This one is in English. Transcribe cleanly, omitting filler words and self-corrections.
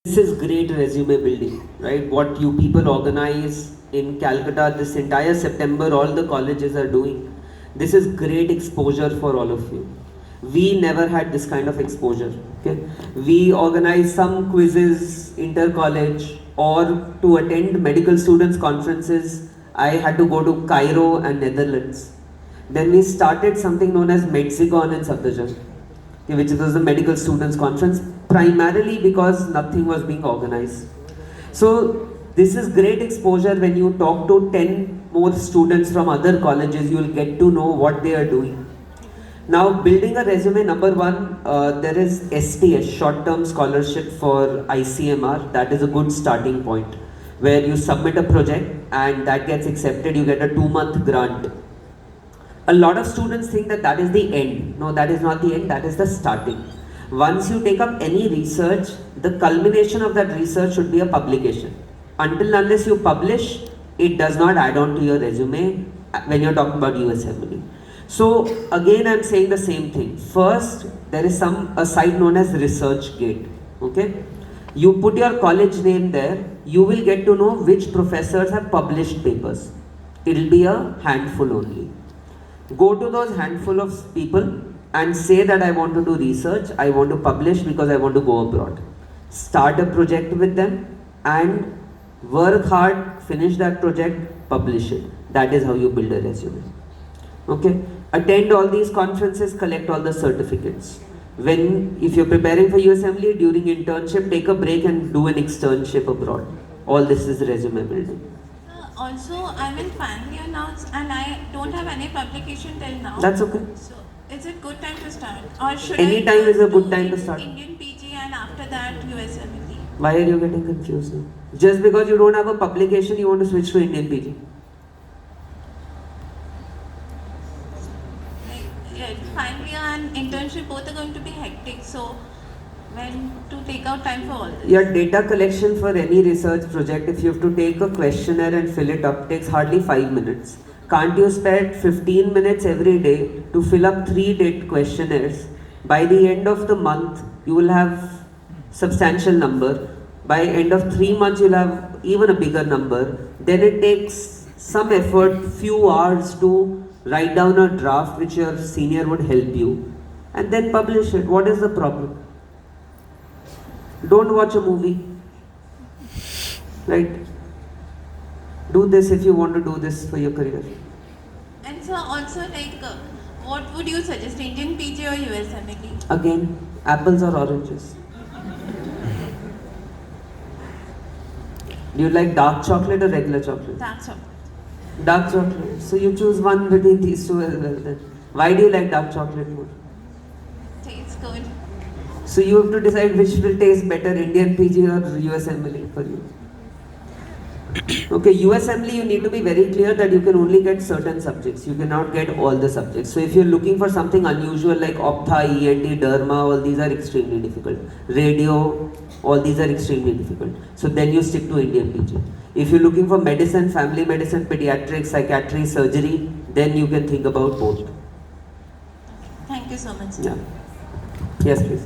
This is great resume building, right? What you people organize in Calcutta this entire September, all the colleges are doing. This is great exposure for all of you. We never had this kind of exposure. Okay, we organize some quizzes inter-college or to attend medical students conferences. I had to go to Cairo and Netherlands. Then we started something known as Medsigon in Safdarjung, which was the medical students conference, primarily because nothing was being organized. So this is great exposure. When you talk to 10 more students from other colleges, you will get to know what they are doing. Now, building a resume, number one, there is STS, short-term scholarship for ICMR. That is a good starting point, where you submit a project and that gets accepted, you get a 2-month grant. A lot of students think that that is the end. No, that is not the end, that is the starting. Once you take up any research, the culmination of that research should be a publication. Until unless you publish, it does not add on to your resume when you're talking about USMLE. So again, I'm saying the same thing. First, there is a site known as ResearchGate. Okay, you put your college name there. You will get to know which professors have published papers. It will be a handful only. Go to those handful of people and say that I want to do research. I want to publish because I want to go abroad. Start a project with them and work hard. Finish that project. Publish it. That is how you build a resume. Okay. Attend all these conferences, collect all the certificates. If you're preparing for USMLE, during internship, take a break and do an externship abroad. All this is resume building. Also, I'm in final year now and I don't have any publication till now. That's okay. So, is it good time to start? Or should Any time is a good time to start. Indian PG and after that USMLE? Why are you getting confused now? Just because you don't have a publication, you want to switch to Indian PG? Final year and internship both are going to be hectic, so when to take out time for all this? Your data collection for any research project, if you have to take a questionnaire and fill it up, takes hardly 5 minutes. Can't you spend 15 minutes every day to fill up 3 date questionnaires? By the end of the month, you will have substantial number. By end of 3 months, you'll have even a bigger number. Then it takes some effort, few hours to write down a draft which your senior would help you and then publish it. What is the problem? Don't watch a movie. Right? Do this if you want to do this for your career. And so also what would you suggest, Indian PG or USMLE? Again, apples or oranges? Do you like dark chocolate or regular chocolate? Dark chocolate. Dark chocolate. So you choose one between these two as well then. Why do you like dark chocolate more? Tastes good. So you have to decide which will taste better, Indian PG or USMLE for you. Okay, USMLE you need to be very clear that you can only get certain subjects. You cannot get all the subjects. So if you're looking for something unusual like Optha, ENT, Derma, all these are extremely difficult. Radio, all these are extremely difficult. So then you stick to Indian PG. If you're looking for medicine, family medicine, pediatrics, psychiatry, surgery, then you can think about both. Thank you so much. Yeah. Yes, please.